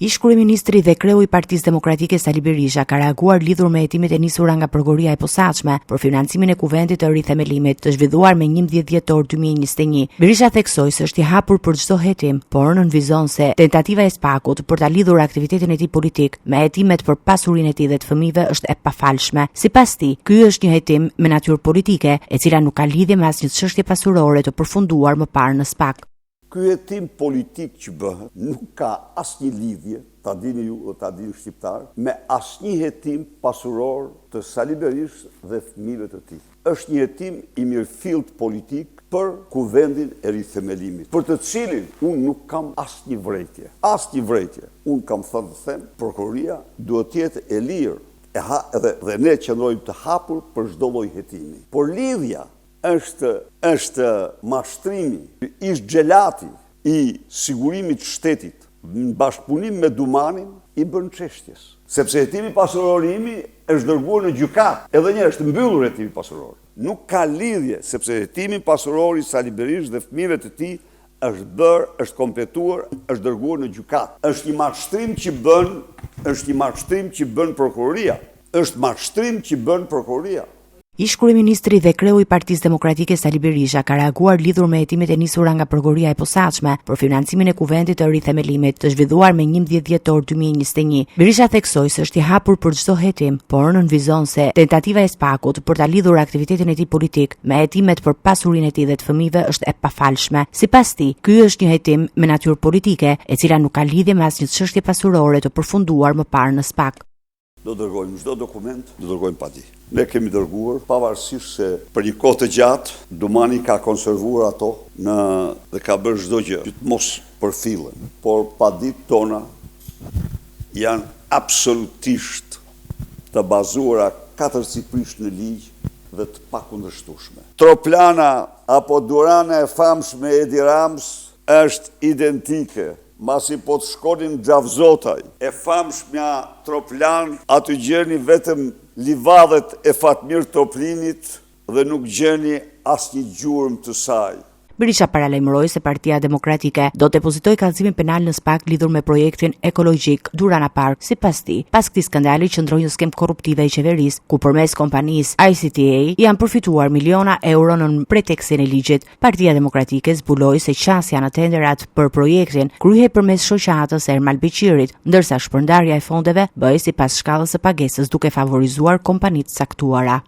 Ish kryeministri dhe kreu i Partisë Demokratike Sali Berisha ka reaguar lidhur me hetimet e nisura nga prokuroria e posaçme për financimin e kuvendit të rithemelimit të zhvilluar me 11 dhjetor 2021. Berisha theksoi se është i hapur për çdo hetim, por nënvizon se tentativa e SPAK-ut për ta lidhur aktivitetin e tij politik me hetimet për pasurinë e tij dhe të fëmijëve është e pafalshme. Sipas tij, ky është një hetim me natyrë politike, e cila nuk ka lidhje me asnjë çështje pasurore të përfunduar më parë në SPAK. Ky hetim politik që bëhet nuk ka asnjë lidhje, ta dini ju dhe ta dini shqiptar, me asnjë hetim pasuror të Sali Berishës dhe fëmijëve të tij. Është një hetim i mirëfillt politik për kuvendin e rithemelimit, për të cilin unë nuk kam asnjë vërejtje. Asnjë vërejtje. Unë kam thënë të them, prokuroria duhet të jetë e lirë, dhe ne qëndrojmë të hapur për çdo lloj hetimi. Por lidhja është mashtrimi ish xhelati i sigurimit të shtetit në bashkëpunim me Dumanin i bën çështjes. Sepse hetimi pasuror i imi është dërguar në gjykat, edhe një është mbyllur hetimi pasuror. Nuk ka lidhje, sepse hetimi pasuror i Sali Berishës dhe fëmijëve të tij është bërë, është kompletuar, është dërguar në gjykat. Është një mashtrim që bën prokuroria. Është mashtrim që bën prokuroria. Ish kryeministri dhe kreu i Partisë Demokratike Sali Berisha ka reaguar lidhur me hetimet e nisura nga prokuroria e posaçme për financimin e kuvendit të rithemelimit të zhvilluar me 11 dhjetor 2021. Berisha theksoi se është i hapur për çdo hetim, por nënvizon se tentativa e SPAK-ut për ta lidhur aktivitetin e tij politik me hetimet për pasurinë e tij dhe të fëmijëve është e pafalshme. Sipas tij, ky është një hetim me natyrë politike, e cila nuk ka lidhje me asnjë çështje pasurore të përfunduar më parë në SPAK. Do dërgojmë çdo dokument, do dërgojmë pa di. Ne kemi dërguar, pavarësisht se për një kohë të gjatë, Dumani ka konservuar ato dhe ka bërë çdo gjë që të mos përfillen. Por paditë tona janë absolutisht të bazuara katërcipërisht në ligj dhe të pakundërshtueshme. Troplana apo durana e famshme e Edi Ramës është identike. Masi po të shkonin Xhavzotaj, e famshmja Troplan, aty gjeni vetëm livadhet e Fatmir Toplinit dhe nuk gjeni asnjë gjurmë të saj. Berisha paralajmëroi se Partia Demokratike do të depozitojë kallëzimin penal në SPAK lidhur me projektin ekologjik Durana Park. Sipas tij, pas këtij skandali qëndroi një skem korruptive i qeverisë, ku përmes kompanisë ICTA janë përfituar miliona euro në pretekstin e ligjit. Partia Demokratike zbuloi se qasja në tenderat për projektin kryhej përmes shoqatës Ermal Beqirit, ndërsa shpërndarja e fondeve bëhej sipas shkallës së pagesës duke favorizuar kompanitë caktuara.